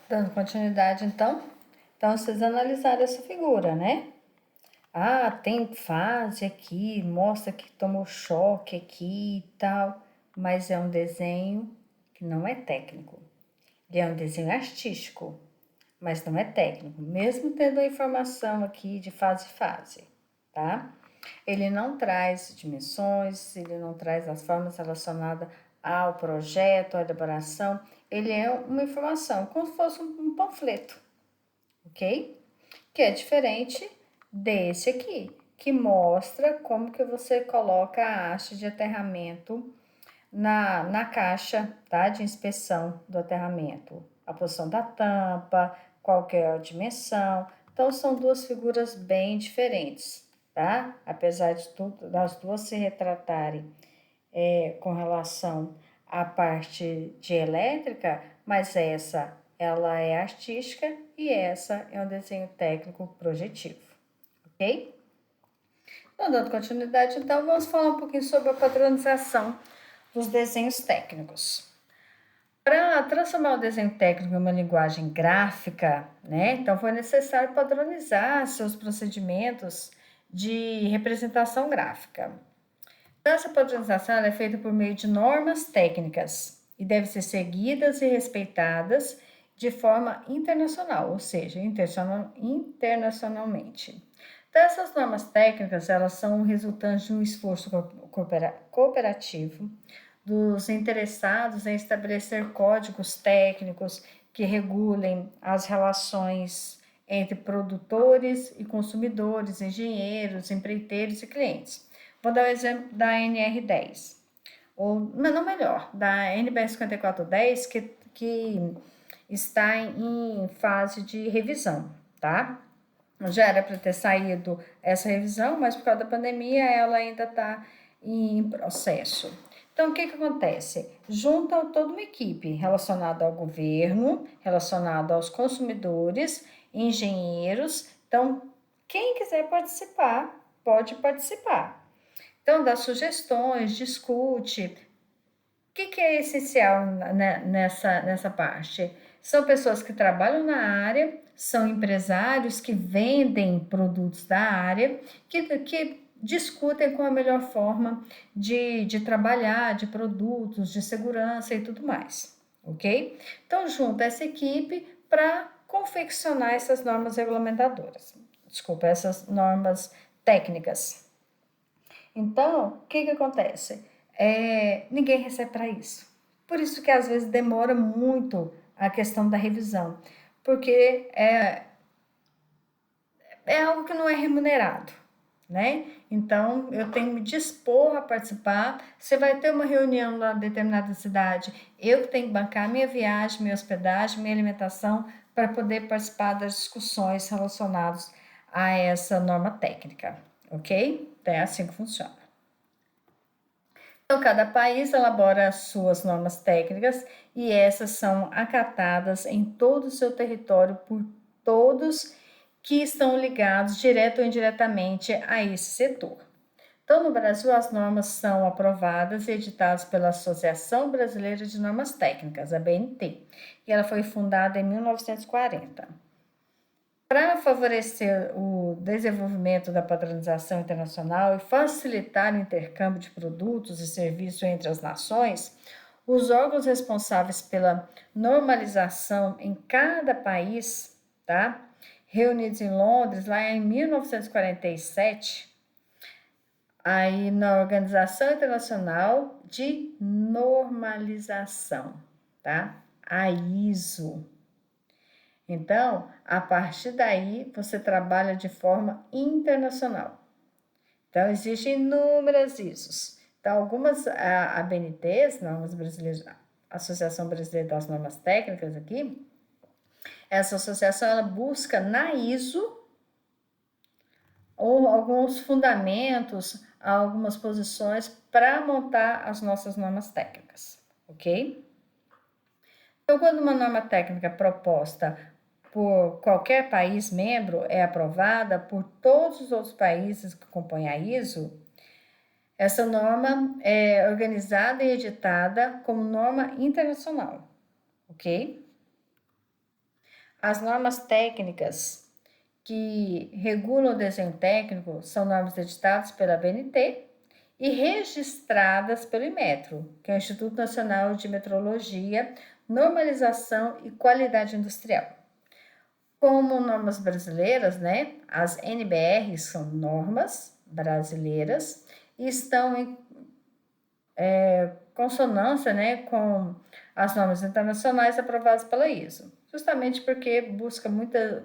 Dando continuidade, então vocês analisaram essa figura, né? Ah, tem fase aqui, mostra que tomou choque aqui e tal, mas é um desenho que não é técnico. Ele é um desenho artístico, mas não é técnico, mesmo tendo a informação aqui de fase, tá? Ele não traz dimensões, ele não traz as formas relacionadas ao projeto, à elaboração, ele é uma informação, como se fosse um panfleto, ok? Que é diferente desse aqui, que mostra como que você coloca a haste de aterramento na caixa, tá? De inspeção do aterramento. A posição da tampa, qual que é a dimensão. Então, são duas figuras bem diferentes, tá? Apesar de tudo, das duas se retratarem com relação à parte de elétrica, mas essa ela é artística e essa é um desenho técnico projetivo, ok? Então, dando continuidade, então, vamos falar um pouquinho sobre a padronização dos desenhos técnicos. Para transformar o desenho técnico em uma linguagem gráfica, né, então foi necessário padronizar seus procedimentos de representação gráfica. Então, essa padronização é feita por meio de normas técnicas e deve ser seguidas e respeitadas de forma internacional, ou seja, internacionalmente. Então, essas normas técnicas, elas são resultantes de um esforço cooperativo dos interessados em estabelecer códigos técnicos que regulem as relações entre produtores e consumidores, engenheiros, empreiteiros e clientes. Vou dar o exemplo da NR10, ou não melhor, da NBR 5410, que está em fase de revisão, tá? Já era para ter saído essa revisão, mas por causa da pandemia ela ainda está em processo. Então, o que acontece? Junta toda uma equipe relacionada ao governo, relacionada aos consumidores, engenheiros. Então, quem quiser participar, pode participar. Então, dá sugestões, discute. O que é essencial nessa parte? São pessoas que trabalham na área, são empresários que vendem produtos da área, que discutem com a melhor forma de trabalhar, de produtos, de segurança e tudo mais, ok? Então, junta essa equipe para confeccionar essas normas regulamentadoras, desculpa, essas normas técnicas. Então, o que acontece? Ninguém recebe para isso. Por isso que às vezes demora muito a questão da revisão, porque é algo que não é remunerado, né? Então, eu tenho que me dispor a participar. Você vai ter uma reunião lá em determinada cidade, eu que tenho que bancar minha viagem, minha hospedagem, minha alimentação, para poder participar das discussões relacionadas a essa norma técnica, ok? Então, é assim que funciona. Então, cada país elabora as suas normas técnicas e essas são acatadas em todo o seu território por todos que estão ligados direto ou indiretamente a esse setor. Então, no Brasil, as normas são aprovadas e editadas pela Associação Brasileira de Normas Técnicas, a BNT, e ela foi fundada em 1940. Para favorecer o desenvolvimento da padronização internacional e facilitar o intercâmbio de produtos e serviços entre as nações, os órgãos responsáveis pela normalização em cada país, tá? Reunidos em Londres, lá em 1947, aí na Organização Internacional de Normalização, tá? A ISO. Então, a partir daí, você trabalha de forma internacional. Então, existem inúmeras ISOs. Então, algumas ABNTs, Normas Brasileiras, Associação Brasileira das Normas Técnicas aqui, essa associação ela busca na ISO ou alguns fundamentos, algumas posições para montar as nossas normas técnicas, ok? Então, quando uma norma técnica proposta por qualquer país membro é aprovada por todos os outros países que compõem a ISO, essa norma é organizada e editada como norma internacional, ok? As normas técnicas que regulam o desenho técnico são normas editadas pela ABNT e registradas pelo Inmetro, que é o Instituto Nacional de Metrologia, Normalização e Qualidade Industrial. Como normas brasileiras, né, as NBRs são normas brasileiras e estão em consonância, né, com as normas internacionais aprovadas pela ISO, justamente porque busca muita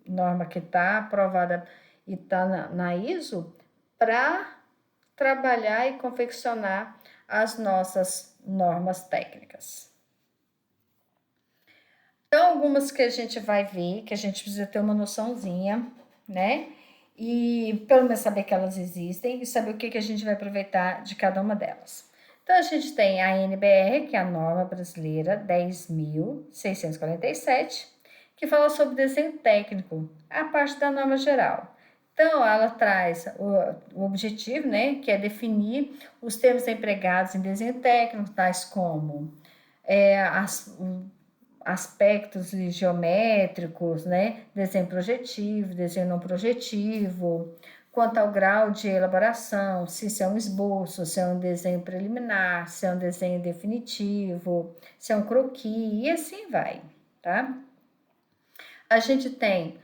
norma que está aprovada e está na ISO para trabalhar e confeccionar as nossas normas técnicas. Então, algumas que a gente vai ver, que a gente precisa ter uma noçãozinha, né? E pelo menos saber que elas existem e saber o que a gente vai aproveitar de cada uma delas. Então, a gente tem a NBR, que é a norma brasileira 10.647, que fala sobre desenho técnico, a parte da norma geral. Então, ela traz o objetivo, né, que é definir os termos empregados em desenho técnico, tais como aspectos geométricos, né, desenho projetivo, desenho não projetivo, quanto ao grau de elaboração, se isso é um esboço, se é um desenho preliminar, se é um desenho definitivo, se é um croquis, e assim vai, tá? A gente tem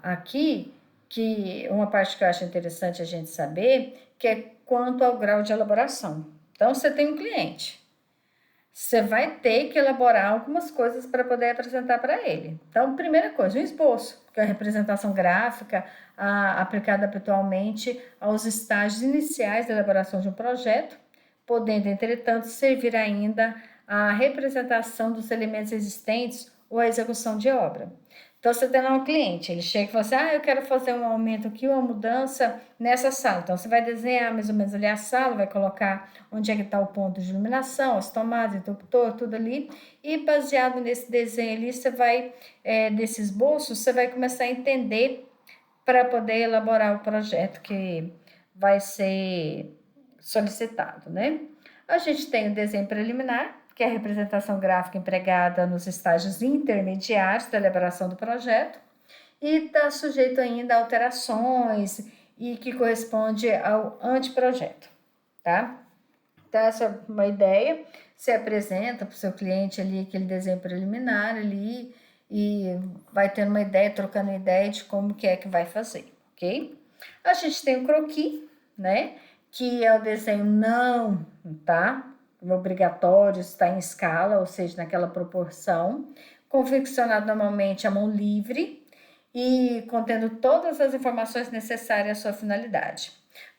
aqui que uma parte que eu acho interessante a gente saber, que é quanto ao grau de elaboração. Então, você tem um cliente, você vai ter que elaborar algumas coisas para poder apresentar para ele. Então, primeira coisa, um esboço, que é a representação gráfica aplicada habitualmente aos estágios iniciais da elaboração de um projeto, podendo, entretanto, servir ainda à representação dos elementos existentes ou à execução de obra. Então, você tem lá um cliente, ele chega e fala assim, eu quero fazer um aumento aqui, uma mudança nessa sala. Então, você vai desenhar mais ou menos ali a sala, vai colocar onde é que está o ponto de iluminação, as tomadas, interruptor, tudo ali. E baseado nesse desenho ali, você vai, desse esboço, você vai começar a entender para poder elaborar o projeto que vai ser solicitado, né? A gente tem o desenho preliminar, que é a representação gráfica empregada nos estágios intermediários da elaboração do projeto, e está sujeito ainda a alterações e que corresponde ao anteprojeto, tá? Então, essa é uma ideia, você apresenta para o seu cliente ali aquele desenho preliminar ali e vai tendo uma ideia, trocando ideia de como que é que vai fazer, ok? A gente tem o croquis, né? Que é o desenho não, tá? Obrigatório, está em escala, ou seja, naquela proporção, confeccionado normalmente à mão livre e contendo todas as informações necessárias à sua finalidade.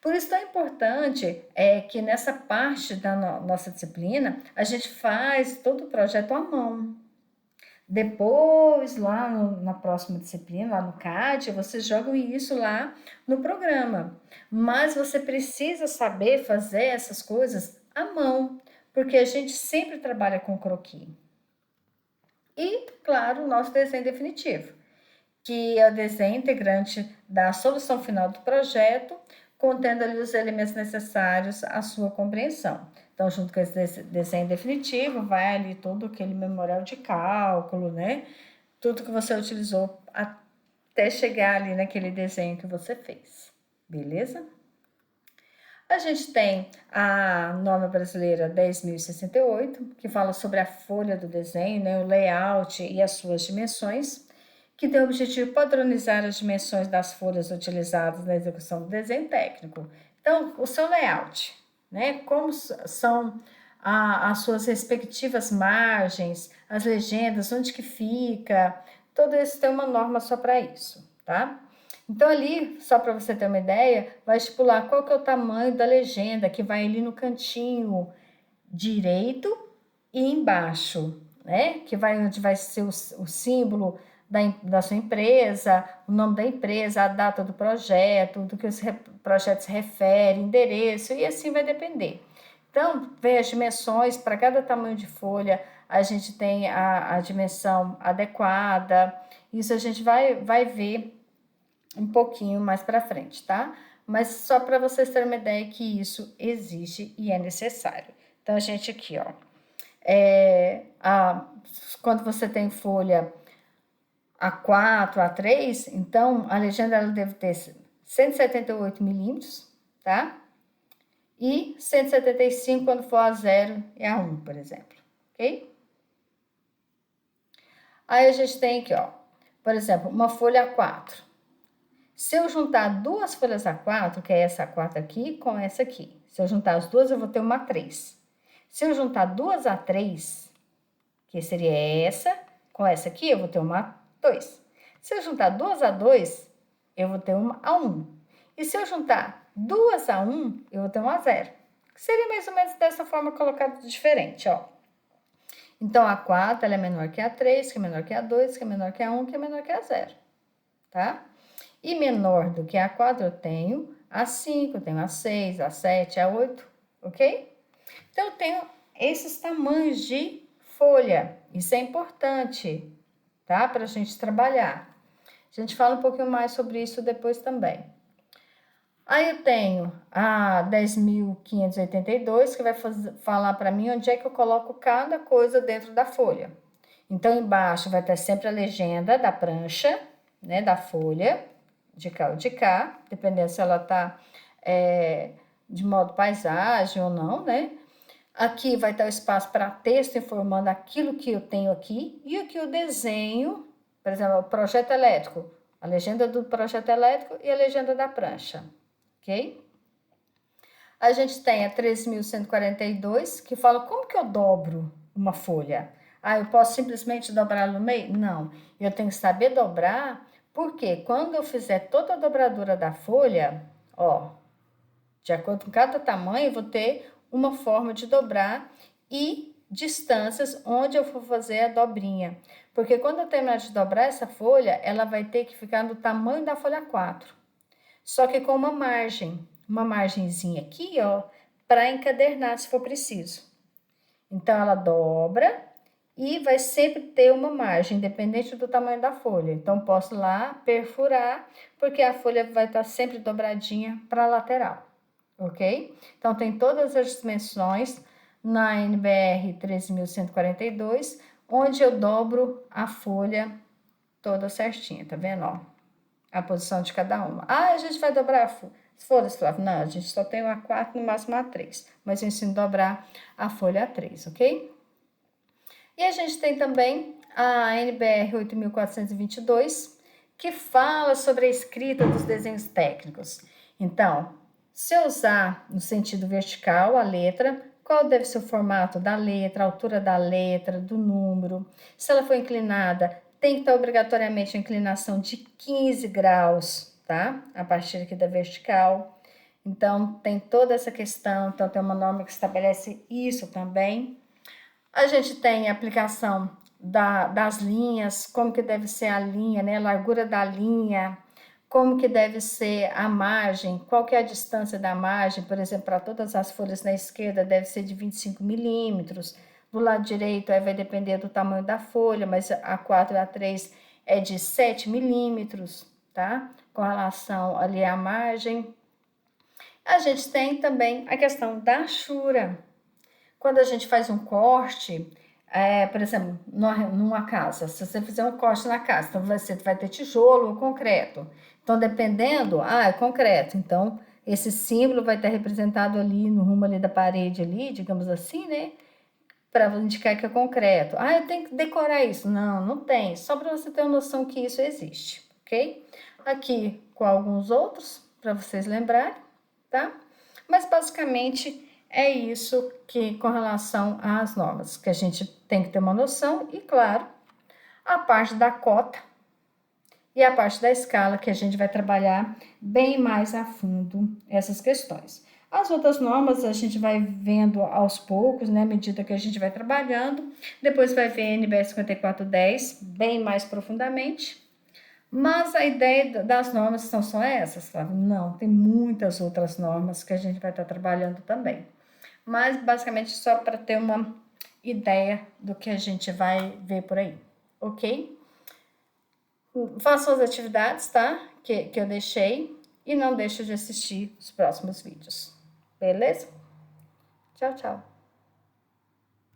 Por isso é importante que nessa parte da nossa disciplina a gente faz todo o projeto à mão. Depois, lá na próxima disciplina, lá no CAD, vocês jogam isso lá no programa. Mas você precisa saber fazer essas coisas à mão, porque a gente sempre trabalha com croquis. E, claro, o nosso desenho definitivo, que é o desenho integrante da solução final do projeto, contendo ali os elementos necessários à sua compreensão. Então, junto com esse desenho definitivo, vai ali todo aquele memorial de cálculo, né? Tudo que você utilizou até chegar ali naquele desenho que você fez, beleza? A gente tem a norma brasileira 10.068, que fala sobre a folha do desenho, né, o layout e as suas dimensões, que tem o objetivo de padronizar as dimensões das folhas utilizadas na execução do desenho técnico. Então, o seu layout, né, como são as suas respectivas margens, as legendas, onde que fica, tudo isso tem uma norma só para isso, tá? Então, ali, só para você ter uma ideia, vai estipular qual que é o tamanho da legenda, que vai ali no cantinho direito e embaixo, né? Que vai onde vai ser o símbolo da sua empresa, o nome da empresa, a data do projeto, do que o projeto se refere, endereço, e assim vai depender. Então, vem as dimensões, para cada tamanho de folha, a gente tem a dimensão adequada, isso a gente vai ver um pouquinho mais para frente, tá? Mas só para vocês terem uma ideia que isso existe e é necessário. Então, a gente aqui, ó, quando você tem folha A4, A3, então a legenda ela deve ter 178 milímetros, tá? E 175 quando for A0 e A1, por exemplo, ok? Aí a gente tem aqui, ó, por exemplo, uma folha A4. Se eu juntar duas folhas A4, que é essa A4 aqui, com essa aqui. Se eu juntar as duas, eu vou ter uma A3. Se eu juntar duas A3, que seria essa, com essa aqui, eu vou ter uma A2. Se eu juntar duas A2, eu vou ter uma A1. E se eu juntar duas A1, eu vou ter uma A0. Seria mais ou menos dessa forma colocado diferente, ó. Então, a 4 ela é menor que a 3, que é menor que a 2, que é menor que a 1, que é menor que a 0, tá? E menor do que a 4 eu tenho a 5, eu tenho a 6, a 7, a 8, ok? Então, eu tenho esses tamanhos de folha. Isso é importante, tá? Para a gente trabalhar. A gente fala um pouquinho mais sobre isso depois também. Aí eu tenho a 10.582, que vai falar para mim onde é que eu coloco cada coisa dentro da folha. Então, embaixo vai ter sempre a legenda da prancha, né, da folha, de cá ou de cá, dependendo se ela tá de modo paisagem ou não, né? Aqui vai estar o espaço para texto informando aquilo que eu tenho aqui e aqui o desenho, por exemplo, o projeto elétrico, a legenda do projeto elétrico e a legenda da prancha, ok? A gente tem a 3.142, que fala como que eu dobro uma folha. Ah, eu posso simplesmente dobrar no meio? Não, eu tenho que saber dobrar, porque quando eu fizer toda a dobradura da folha, ó, de acordo com cada tamanho, eu vou ter uma forma de dobrar e distâncias onde eu vou fazer a dobrinha. Porque quando eu terminar de dobrar essa folha, ela vai ter que ficar no tamanho da folha 4. Só que com uma margenzinha aqui, ó, para encadernar se for preciso. Então, ela dobra e vai sempre ter uma margem, independente do tamanho da folha. Então, posso lá perfurar, porque a folha vai estar sempre dobradinha para a lateral, ok? Então, tem todas as dimensões na NBR 13.142, onde eu dobro a folha toda certinha, tá vendo, ó? A posição de cada uma. Ah, a gente vai dobrar a folha. Foda-se, Flávio. Não, a gente só tem uma A4, no máximo a 3. Mas eu ensino a dobrar a folha A3, ok? E a gente tem também a NBR 8.422, que fala sobre a escrita dos desenhos técnicos. Então, se eu usar no sentido vertical a letra, qual deve ser o formato da letra, a altura da letra, do número. Se ela for inclinada, tem que ter obrigatoriamente uma inclinação de 15 graus, tá? A partir aqui da vertical. Então, tem toda essa questão. Então, tem uma norma que estabelece isso também. A gente tem a aplicação das linhas, como que deve ser a linha, né? A largura da linha, como que deve ser a margem, qual que é a distância da margem, por exemplo, para todas as folhas na esquerda deve ser de 25 milímetros, do lado direito vai depender do tamanho da folha, mas a 4 e a 3 é de 7 milímetros, tá? Com relação ali à margem. A gente tem também a questão da achura. Quando a gente faz um corte, por exemplo, numa casa, se você fizer um corte na casa, então você vai ter tijolo ou concreto. Então, dependendo, é concreto. Então, esse símbolo vai estar representado ali no rumo ali da parede ali, digamos assim, né? Para indicar que é concreto. Eu tenho que decorar isso. Não, não tem. Só para você ter uma noção que isso existe, ok? Aqui com alguns outros, para vocês lembrarem, tá? Mas basicamente é isso que com relação às normas, que a gente tem que ter uma noção e, claro, a parte da cota e a parte da escala, que a gente vai trabalhar bem mais a fundo essas questões. As outras normas a gente vai vendo aos poucos, né, à medida que a gente vai trabalhando. Depois vai ver NBR 5410 bem mais profundamente. Mas a ideia das normas são só essas, sabe? Não, tem muitas outras normas que a gente vai estar trabalhando também. Mas basicamente só para ter uma ideia do que a gente vai ver por aí, ok? Façam as atividades, tá? Que eu deixei e não deixe de assistir os próximos vídeos. Beleza? Tchau, tchau.